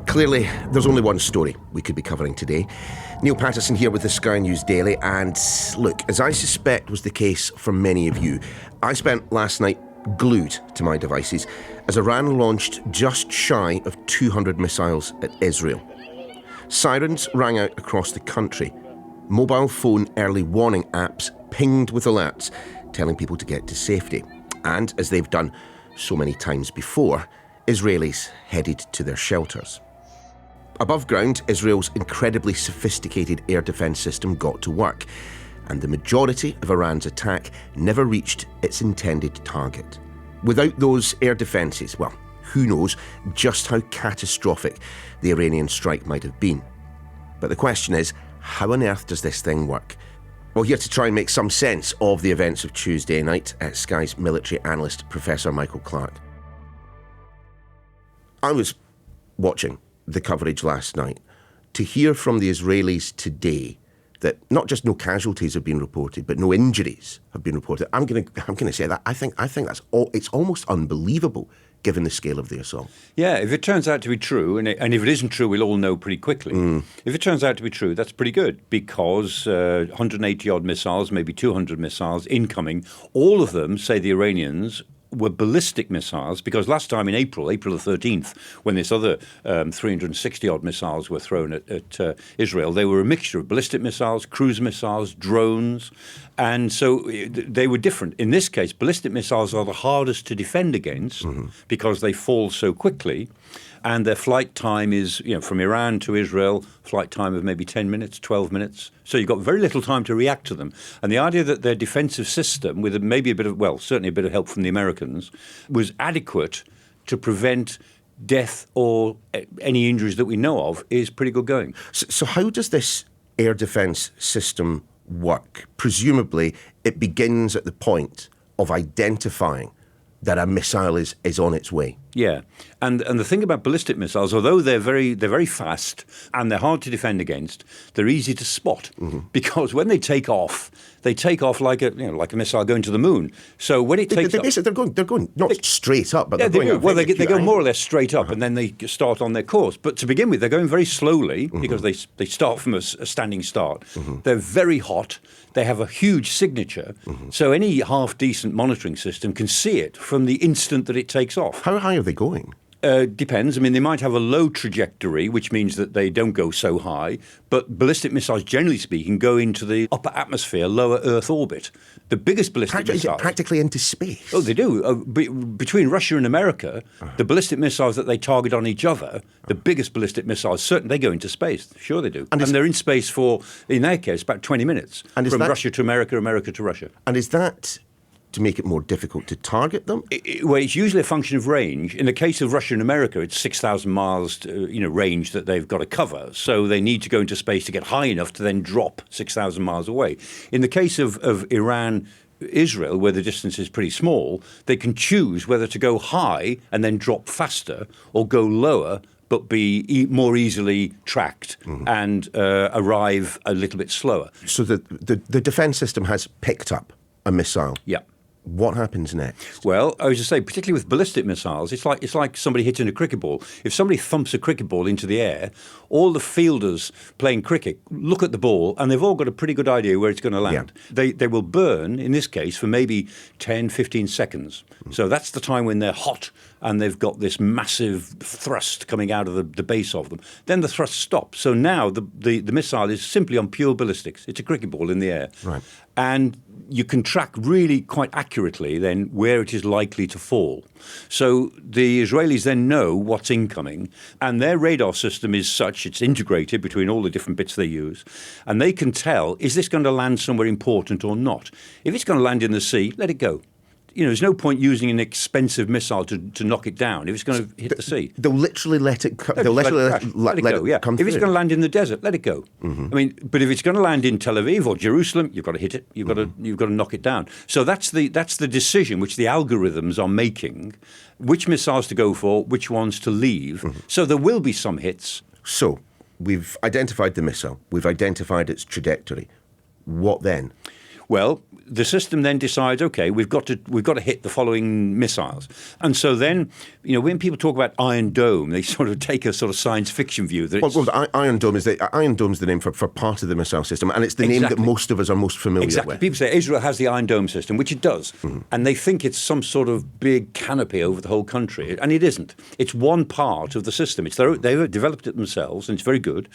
Clearly, there's only one story we could be covering today. Niall Paterson here with the Sky News Daily, and look, as I suspect was the case for many of you, I spent last night glued to my devices as Iran launched just shy of 200 missiles at Israel. Sirens rang out across the country. Mobile phone early warning apps pinged with alerts telling people to get to safety. And, as they've done so many times before, Israelis headed to their shelters. Above ground, Israel's incredibly sophisticated air defence system got to work, and the majority of Iran's attack never reached its intended target. Without those air defences, well, who knows just how catastrophic the Iranian strike might have been. But the question is, how on earth does this thing work? Well, here to try and make some sense of the events of Tuesday night, Sky's military analyst, Professor Michael Clarke. I was watching the coverage last night to hear from the Israelis today that not just no casualties have been reported, but no injuries have been reported. I'm going to say that I think that's all. It's almost unbelievable given the scale of the assault. Yeah, if it turns out to be true, and if it isn't true, we'll all know pretty quickly. If it turns out to be true, that's pretty good, because 180-odd missiles, maybe 200 missiles incoming, all of them, say the Iranians, were ballistic missiles, because last time in April the 13th, when this other 360-odd missiles were thrown at Israel, they were a mixture of ballistic missiles, cruise missiles, drones, and so they were different. In this case, ballistic missiles are the hardest to defend against because they fall so quickly. And their flight time is, from Iran to Israel, flight time of maybe 10 minutes, 12 minutes. So you've got very little time to react to them. And the idea that their defensive system, with maybe certainly a bit of help from the Americans, was adequate to prevent death or any injuries that we know of is pretty good going. So how does this air defence system work? Presumably, it begins at the point of identifying that a missile is on its way. Yeah, and the thing about ballistic missiles, although they're very fast and they're hard to defend against, they're easy to spot because when they take off like a missile going to the moon. So when it takes off, they're going not straight up, but they're going. Well, they go more or less straight up, and then they start on their course. But to begin with, they're going very slowly because they start from a standing start. They're very hot. They have a huge signature, so any half-decent monitoring system can see it from the instant that it takes off. How high are they going? Depends. I mean, they might have a low trajectory, which means that they don't go so high. But ballistic missiles, generally speaking, go into the upper atmosphere, lower Earth orbit. The biggest ballistic missiles... Practically into space? Oh, they do. Between Russia and America, the ballistic missiles that they target on each other, the biggest ballistic missiles, certainly they go into space. Sure they do. And they're in space for, in their case, about 20 minutes. From Russia to America, America to Russia. And is that to make it more difficult to target them? Well, it's usually a function of range. In the case of Russia and America, it's 6,000 miles range that they've got to cover. So they need to go into space to get high enough to then drop 6,000 miles away. In the case of Iran, Israel, where the distance is pretty small, they can choose whether to go high and then drop faster or go lower but be more easily tracked and arrive a little bit slower. So the defence system has picked up a missile. Yeah. What happens next? Well, I was just saying, particularly with ballistic missiles, it's like somebody hitting a cricket ball. If somebody thumps a cricket ball into the air, all the fielders playing cricket look at the ball and they've all got a pretty good idea where it's going to land. Yeah. They will burn, in this case, for maybe 10, 15 seconds. So that's the time when they're hot and they've got this massive thrust coming out of the base of them. Then the thrust stops. So now the missile is simply on pure ballistics. It's a cricket ball in the air. Right. And you can track really quite accurately then where it is likely to fall. So the Israelis then know what's incoming, and their radar system is such, it's integrated between all the different bits they use, and they can tell, is this going to land somewhere important or not? If it's going to land in the sea, let it go. There's no point using an expensive missile to knock it down if it's going to hit the sea. They'll literally let it come. They'll let it go. Come if it's going to land in the desert, let it go. I mean, but if it's going to land in Tel Aviv or Jerusalem, you've got to hit it. You've got to knock it down. So that's the decision which the algorithms are making: which missiles to go for, which ones to leave. So there will be some hits. So we've identified the missile. We've identified its trajectory. What then? Well, the system then decides, okay, we've got to hit the following missiles. And so then, when people talk about Iron Dome, they sort of take a sort of science fiction view. That Iron Dome's the name for part of the missile system, and it's the name that most of us are most familiar with. People say Israel has the Iron Dome system, which it does, and they think it's some sort of big canopy over the whole country, and it isn't. It's one part of the system. They've developed it themselves, and it's very good.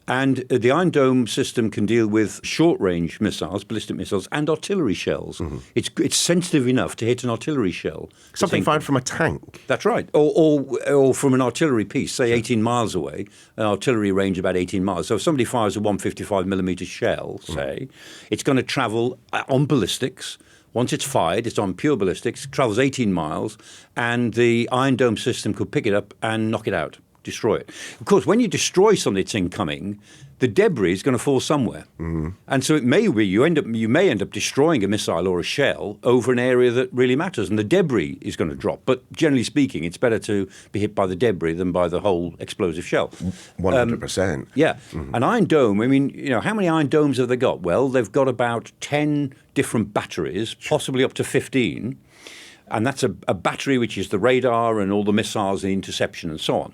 And the Iron Dome system can deal with short-range missiles, ballistic missiles, and artillery shells. It's sensitive enough to hit an artillery shell. Something fired from a tank. That's right. Or from an artillery piece, say 18 miles away, an artillery range about 18 miles. So if somebody fires a 155mm shell, say, it's going to travel on ballistics. Once it's fired, it's on pure ballistics, travels 18 miles, and the Iron Dome system could pick it up and knock it out. Destroy it. Of course, when you destroy something that's incoming, the debris is going to fall somewhere, and so it may be you may end up destroying a missile or a shell over an area that really matters, and the debris is going to drop. But generally speaking, it's better to be hit by the debris than by the whole explosive shell. 100%. Yeah, An Iron Dome. I mean, how many Iron Domes have they got? Well, they've got about 10 different batteries, possibly up to 15. And that's a battery which is the radar and all the missiles and interception and so on.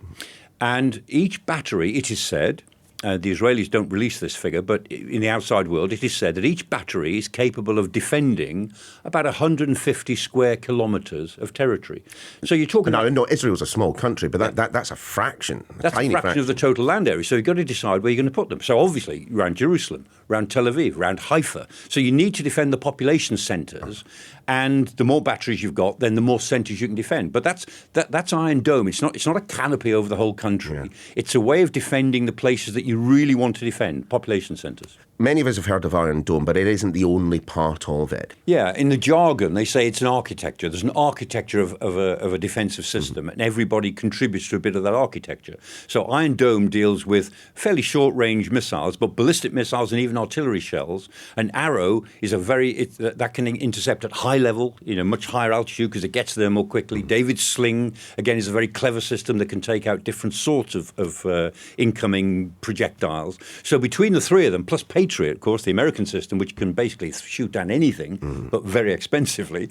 And each battery, it is said, the Israelis don't release this figure, but in the outside world, it is said that each battery is capable of defending about 150 square kilometres of territory. So you're talking No, Israel's a small country, but that's a fraction. That's a fraction of the total land area. So you've got to decide where you're going to put them. So obviously, around Jerusalem, around Tel Aviv, around Haifa. So you need to defend the population centres. And the more batteries you've got, then the more centres you can defend. But that's Iron Dome. It's not a canopy over the whole country. Yeah. It's a way of defending the places that you really want to defend, population centres. Many of us have heard of Iron Dome, but it isn't the only part of it. Yeah, in the jargon, they say it's an architecture. There's an architecture of a defensive system, and everybody contributes to a bit of that architecture. So Iron Dome deals with fairly short-range missiles, but ballistic missiles and even artillery shells. An arrow is that can intercept at high level, much higher altitude because it gets there more quickly. David's Sling, again, is a very clever system that can take out different sorts of incoming projectiles. So between the three of them, plus Patriot, of course, the American system, which can basically shoot down anything, but very expensively,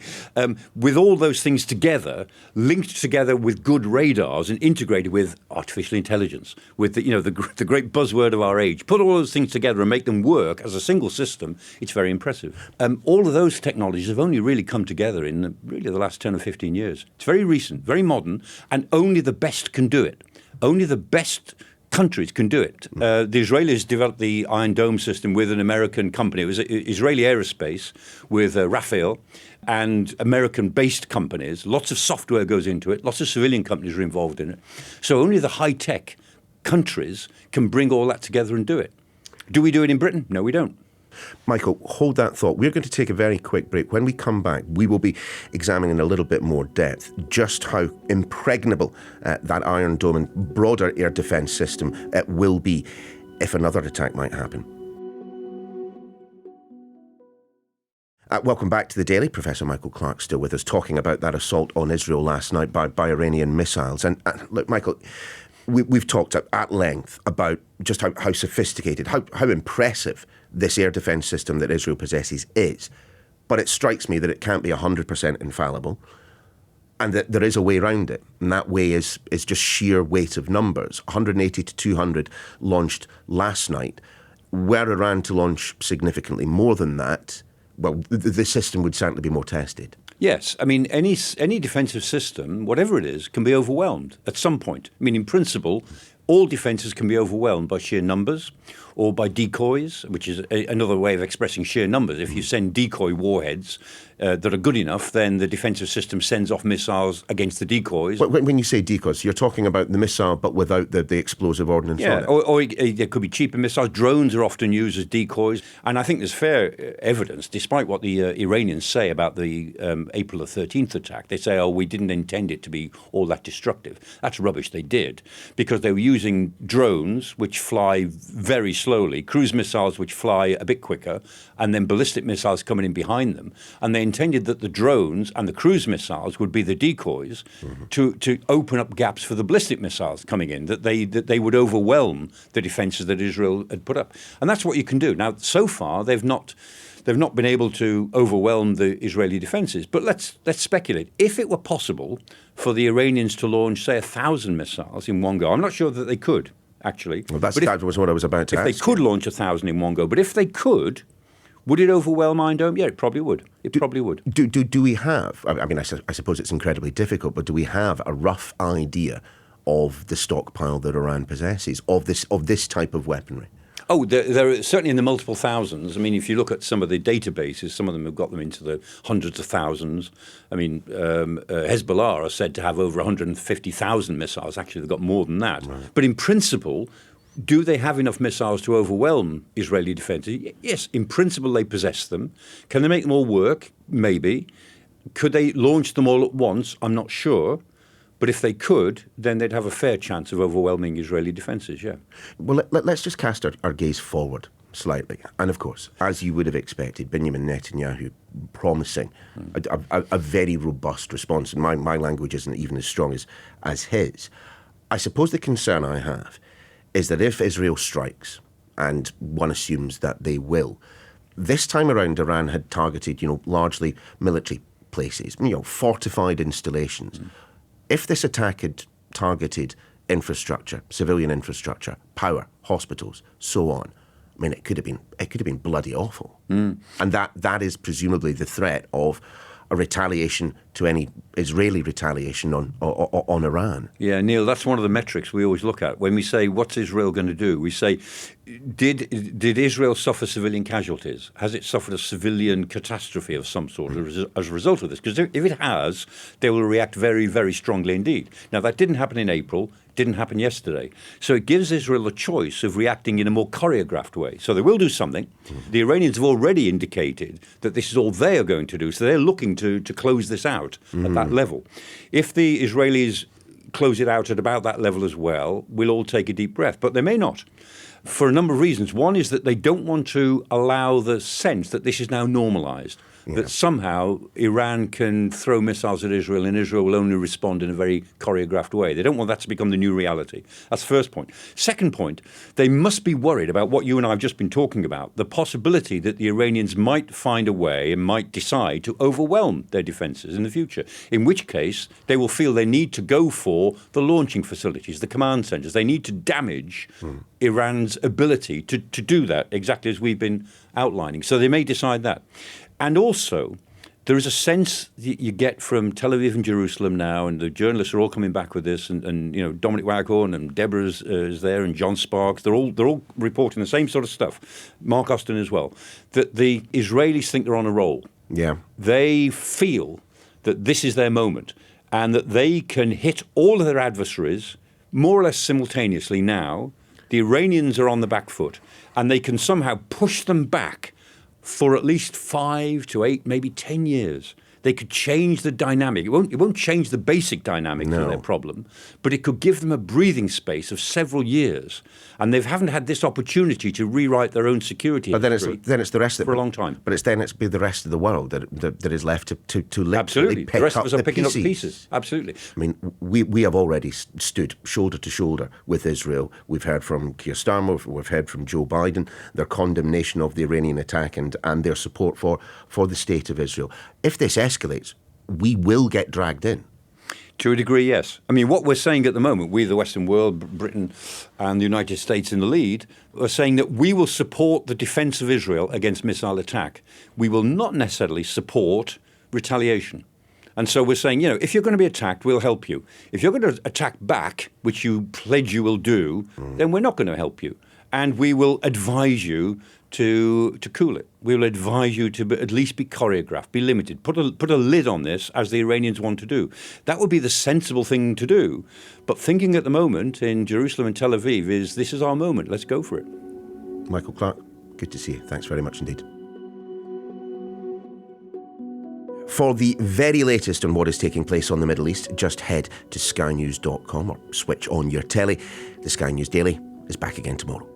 with all those things together, linked together with good radars and integrated with artificial intelligence, with the great buzzword of our age, put all those things together and make them work as a single system, it's very impressive. All of those technologies have only really come together in the last 10 or 15 years. It's very recent, very modern, and only the best can do it. Only the best countries can do it. The Israelis developed the Iron Dome system with an American company. It was Israeli Aerospace with Rafael and American-based companies. Lots of software goes into it. Lots of civilian companies are involved in it. So only the high-tech countries can bring all that together and do it. Do we do it in Britain? No, we don't. Michael, hold that thought. We're going to take a very quick break. When we come back, we will be examining in a little bit more depth just how impregnable that Iron Dome and broader air defence system will be if another attack might happen. Welcome back to The Daily. Professor Michael Clarke still with us, talking about that assault on Israel last night by Iranian missiles. And look, Michael, we've talked at length about just how sophisticated, how impressive this air defence system that Israel possesses is. But it strikes me that it can't be 100% infallible, and that there is a way around it. And that way is just sheer weight of numbers. 180 to 200 launched last night. Were Iran to launch significantly more than that, well, the system would certainly be more tested. Yes. I mean, any defensive system, whatever it is, can be overwhelmed at some point. I mean, in principle, all defences can be overwhelmed by sheer numbers or by decoys, which is another way of expressing sheer numbers. If you send decoy warheads that are good enough, then the defensive system sends off missiles against the decoys. When you say decoys, you're talking about the missile but without the explosive ordnance on it? Or there could be cheaper missiles. Drones are often used as decoys. And I think there's fair evidence, despite what the Iranians say about the April the 13th attack. They say, we didn't intend it to be all that destructive. That's rubbish. They did, because they were using drones which fly very slowly, cruise missiles which fly a bit quicker, and then ballistic missiles coming in behind them. And they intended that the drones and the cruise missiles would be the decoys to open up gaps for the ballistic missiles coming in, that they would overwhelm the defences that Israel had put up. And that's what you can do. Now, so far, they've not they've not been able to overwhelm the Israeli defences. But let's speculate. If it were possible for the Iranians to launch, say, 1,000 missiles in one go, I'm not sure that they could, actually. Well, that was what I was about to ask. If they could launch 1,000 in one go, but if they could, would it overwhelm Iron Dome? Yeah, it probably would. Probably would. Do we have, I mean, I suppose it's incredibly difficult, but do we have a rough idea of the stockpile that Iran possesses of this type of weaponry? Oh, they're certainly in the multiple thousands. I mean, if you look at some of the databases, some of them have got them into the hundreds of thousands. I mean, Hezbollah are said to have over 150,000 missiles. Actually, they've got more than that. Right. But in principle, do they have enough missiles to overwhelm Israeli defences? Yes, in principle, they possess them. Can they make them all work? Maybe. Could they launch them all at once? I'm not sure. But if they could, then they'd have a fair chance of overwhelming Israeli defences, yeah. Well, let's just cast our gaze forward slightly. And of course, as you would have expected, Benjamin Netanyahu promising a very robust response. And my language isn't even as strong as his. I suppose the concern I have is that if Israel strikes, and one assumes that they will, this time around Iran had targeted, largely military places, fortified installations. If this attack had targeted infrastructure, civilian infrastructure, power, hospitals, so on, I mean, it could have been bloody awful. And that is presumably the threat of a retaliation to any Israeli retaliation on Iran. Yeah, Neil, that's one of the metrics we always look at. When we say, what's Israel going to do? We say, did Israel suffer civilian casualties? Has it suffered a civilian catastrophe of some sort as a result of this? Because if it has, they will react very, very strongly indeed. Now, that didn't happen in April. Didn't happen yesterday. So it gives Israel a choice of reacting in a more choreographed way. So they will do something. The Iranians have already indicated that this is all they are going to do. So they're looking to close this out at that level. If the Israelis close it out at about that level as well, we'll all take a deep breath. But they may not, for a number of reasons. One is that they don't want to allow the sense that this is now normalized. Yeah. That somehow Iran can throw missiles at Israel and Israel will only respond in a very choreographed way. They don't want that to become the new reality. That's the first point. Second point, they must be worried about what you and I have just been talking about, the possibility that the Iranians might find a way and might decide to overwhelm their defences in the future, in which case they will feel they need to go for the launching facilities, the command centres. They need to damage Iran's ability to do that, exactly as we've been outlining. So they may decide that. And also, there is a sense that you get from Tel Aviv and Jerusalem now, and the journalists are all coming back with this, and Dominic Waghorn and Deborah is there, and John Sparks. They're all reporting the same sort of stuff. Mark Austin as well. That the Israelis think they're on a roll. Yeah, they feel that this is their moment, and that they can hit all of their adversaries more or less simultaneously now. The Iranians are on the back foot, and they can somehow push them back for at least 5 to 8, maybe 10 years. They could change the dynamic. It won't change the basic dynamic of their problem, but it could give them a breathing space of several years. And they haven't had this opportunity to rewrite their own security history it's the rest of for a long time. But it's the rest of the world that is left to literally Absolutely. pick the rest up of us are the picking pieces. up pieces. Absolutely. I mean, we have already stood shoulder to shoulder with Israel. We've heard from Keir Starmer, we've heard from Joe Biden, their condemnation of the Iranian attack and their support for the state of Israel. If this escalates, we will get dragged in. To a degree, yes. I mean, what we're saying at the moment, we, the Western world, Britain and the United States in the lead, are saying that we will support the defence of Israel against missile attack. We will not necessarily support retaliation. And so we're saying, if you're going to be attacked, we'll help you. If you're going to attack back, which you pledge you will do, then we're not going to help you. And we will advise you to cool it. We will advise you to at least be choreographed, be limited, put a lid on this, as the Iranians want to do. That would be the sensible thing to do. But thinking at the moment in Jerusalem and Tel Aviv is, this is our moment. Let's go for it. Michael Clarke, good to see you. Thanks very much indeed. For the very latest on what is taking place on the Middle East, just head to skynews.com or switch on your telly. The Sky News Daily is back again tomorrow.